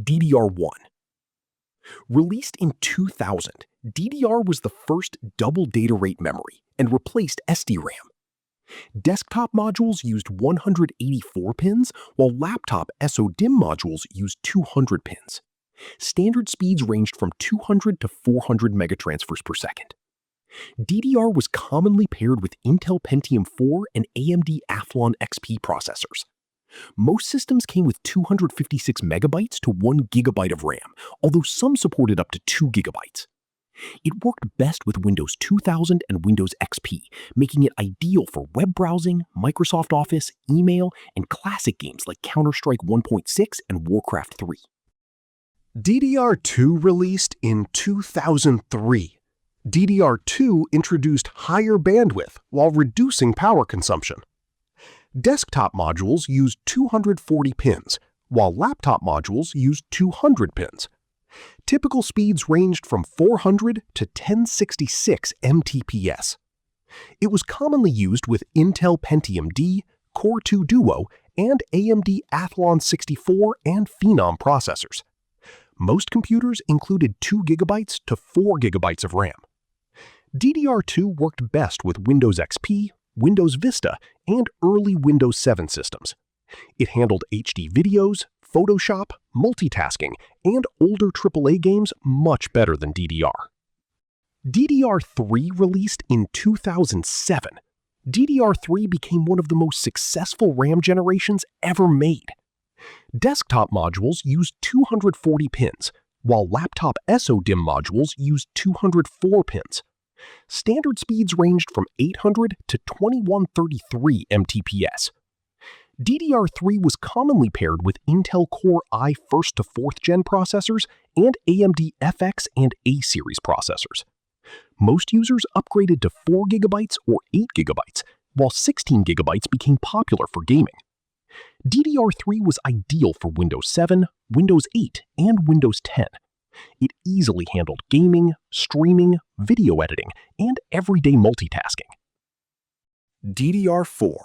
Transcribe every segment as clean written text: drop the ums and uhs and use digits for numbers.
DDR1. Released in 2000, DDR was the first double data rate memory and replaced SDRAM. Desktop modules used 184 pins, while laptop SODIMM modules used 200 pins. Standard speeds ranged from 200 to 400 megatransfers per second. DDR was commonly paired with Intel Pentium 4 and AMD Athlon XP processors. Most systems came with 256 megabytes to 1 gigabyte of RAM, although some supported up to 2 gigabytes. It worked best with Windows 2000 and Windows XP, making it ideal for web browsing, Microsoft Office, email, and classic games like Counter-Strike 1.6 and Warcraft 3. DDR2 released in 2003. DDR2 introduced higher bandwidth while reducing power consumption. Desktop modules used 240 pins, while laptop modules used 200 pins. Typical speeds ranged from 400 to 1066 Mbps. It was commonly used with Intel Pentium D, Core 2 Duo, and AMD Athlon 64 and Phenom processors. Most computers included 2 GB to 4 GB of RAM. DDR2 worked best with Windows XP, Windows Vista, and early Windows 7 systems. It handled HD videos, Photoshop, multitasking, and older AAA games much better than DDR. DDR3 released in 2007. DDR3 became one of the most successful RAM generations ever made. Desktop modules used 240 pins, while laptop SODIMM modules used 204 pins. Standard speeds ranged from 800 to 2133 Mbps. DDR3 was commonly paired with Intel Core i 1st to 4th gen processors and AMD FX and A series processors. Most users upgraded to 4 GB or 8 GB, while 16 GB became popular for gaming. DDR3 was ideal for Windows 7, Windows 8, and Windows 10. It easily handled gaming, streaming, video editing, and everyday multitasking. DDR4.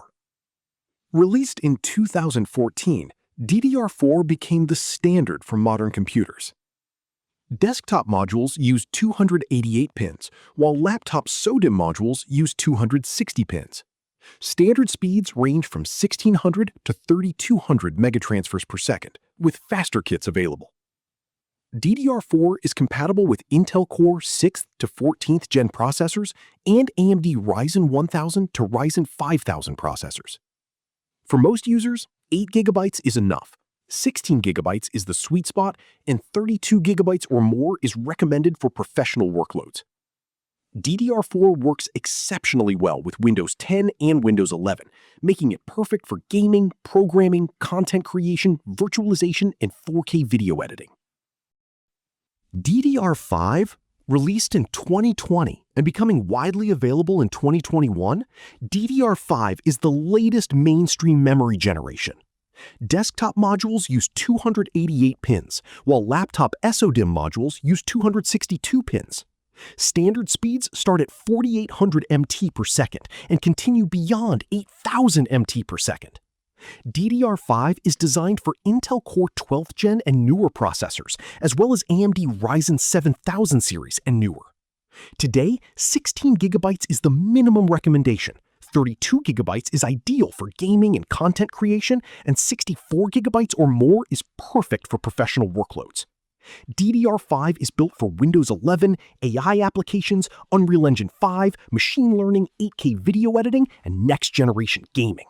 Released in 2014, DDR4 became the standard for modern computers. Desktop modules used 288 pins, while laptop SODIMM modules used 260 pins. Standard speeds range from 1600 to 3200 megatransfers per second, with faster kits available. DDR4 is compatible with Intel Core 6th to 14th gen processors and AMD Ryzen 1000 to Ryzen 5000 processors. For most users, 8 GB is enough. 16 GB is the sweet spot, and 32 GB or more is recommended for professional workloads. DDR4 works exceptionally well with Windows 10 and Windows 11, making it perfect for gaming, programming, content creation, virtualization, and 4K video editing. DDR5, released in 2020 and becoming widely available in 2021, DDR5 is the latest mainstream memory generation. Desktop modules use 288 pins, while laptop SODIMM modules use 262 pins. Standard speeds start at 4800 MT per second and continue beyond 8000 MT per second. DDR5 is designed for Intel Core 12th gen and newer processors, as well as AMD Ryzen 7000 series and newer. Today, 16 GB is the minimum recommendation, 32 GB is ideal for gaming and content creation, and 64 GB or more is perfect for professional workloads. DDR5 is built for Windows 11, AI applications, Unreal Engine 5, machine learning, 8K video editing, and next-generation gaming.